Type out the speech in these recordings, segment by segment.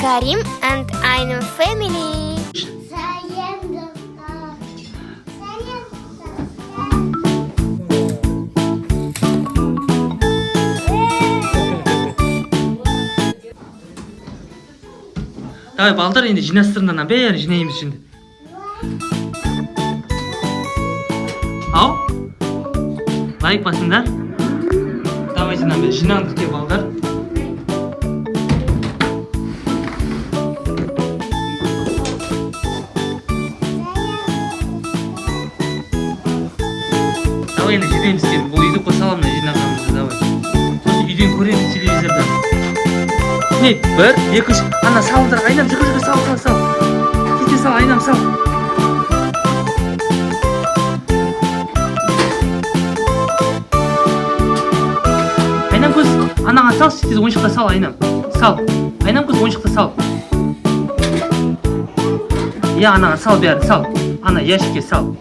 Karim and einem Family. Давай балдар енді жинастырыңдар, бәрін жинаймыз şimdi. Ау? Лайк басыңдар. Давайте нам жинаңдық деп балдар. Давай енді жинаймыз деп, бұл үйді қосаламын жинағанымызды, давай. Сосын үйден көреміз телевизордан. Не, бір, екі, үш, ана салдар, айнам, жүгір, сал. Кете сал, айнам, сал. Айнам көз, анаға сал, сіз ойыншықта сал, айнам. Сал, айнам көз ойыншықта сал. Я, анаға сал бәрі, сал. Ана, яшікке сал.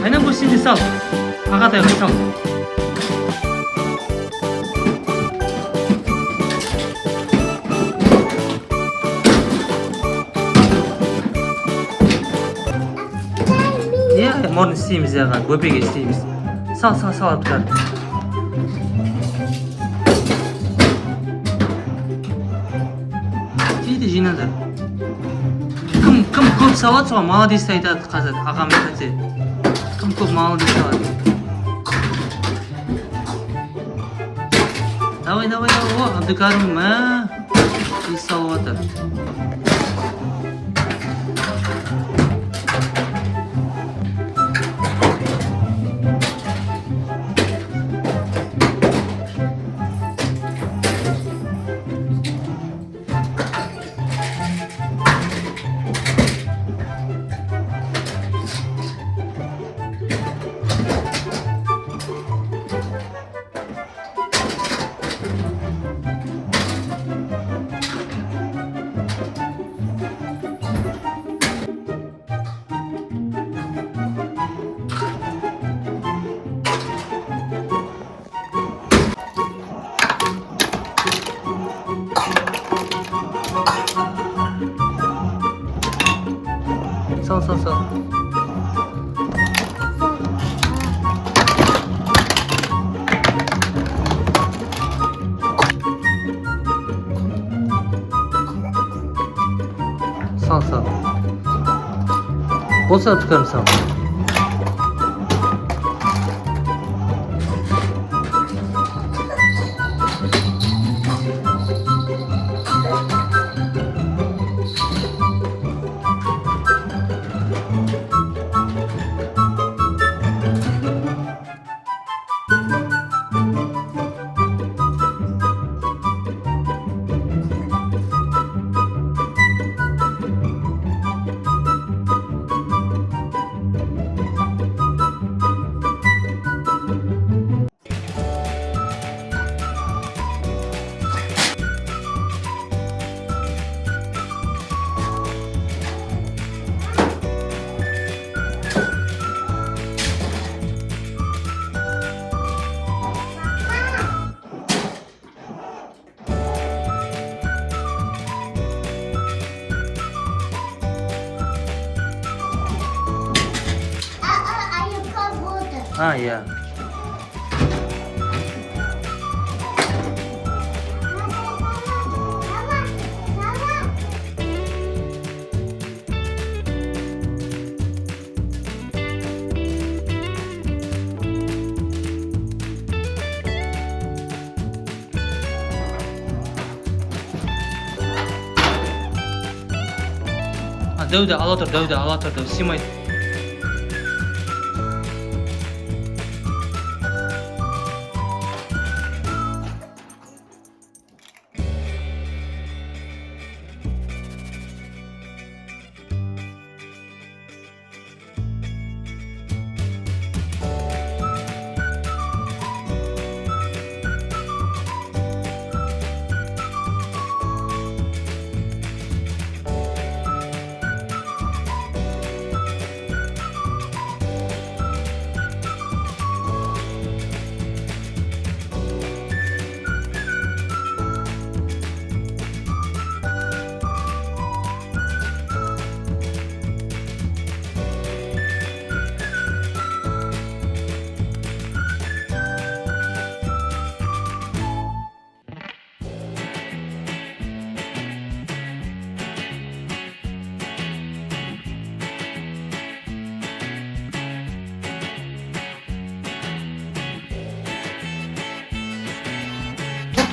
Aynen bu şimdi sal. Ағатай сал. Ne? Morun isteyimiz ya, göbek isteyimiz. Sal atlar. Дейді жинады. Кім көп салады, соған молодец айтады қазір. Ағам айтады. Кім көп молодец салады. Давай, о, Абдыкарым, біз салып отыр. Sal. Sal. Olsa tıkarım sal. Ya. Dövde, alatır, Simaydı.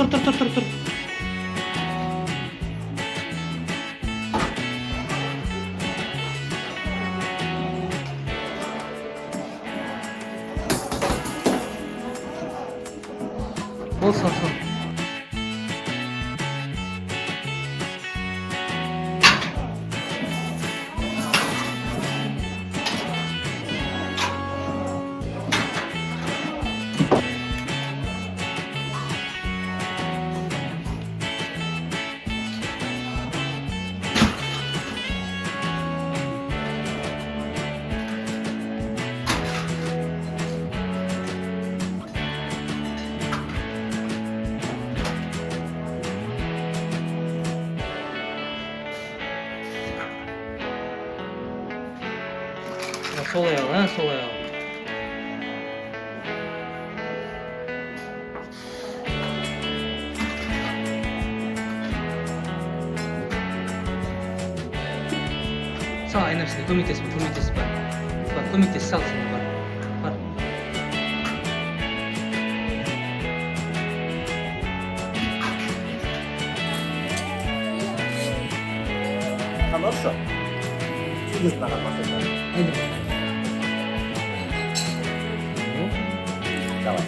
тұр. Бол, сал. Сол аяғы, сол аяғы. Сал, айнапсың, көмектес, бар. Көмектес, сал, бар. Хорошо. Чуть надо посмотреть. Давай.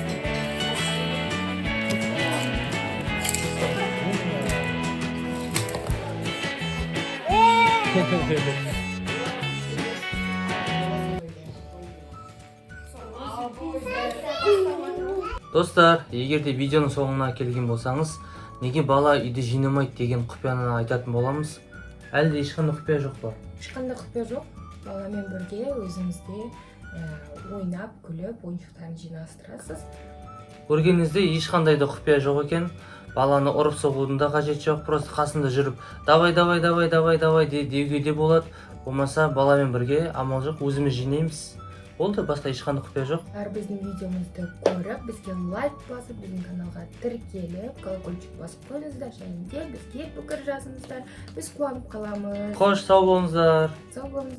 Достар, егерде видеоның соңына келген болсаңыз, неге бала үйді жинамайды деген құпияны айтатын боламыз? Әлде ешқандай құпия жоқ па? Ешқандай құпия жоқ. Баламен бірге өзіңізде ойнап, күліп, ойыншықтарын жинастырасыз. Көргеніңізде ешқандай да құпия жоқ екен. Баланы ұрып соғудың да қажет жоқ. Просто қасында жүріп, давай деуге де болады. Болмаса баламен бірге амал жоқ, өзіміз жинаймыз. Болды, басқа ешқандай құпия жоқ. Біздің видеомызды көріп, бізге лайк басып, біздің каналға тіркеліп, колокольчик басып қойыңыздар, және де бізге пікір жазыңыздар. Біз қуанып қаламыз. Қош, сау болыңыздар. Сау болыңыздар.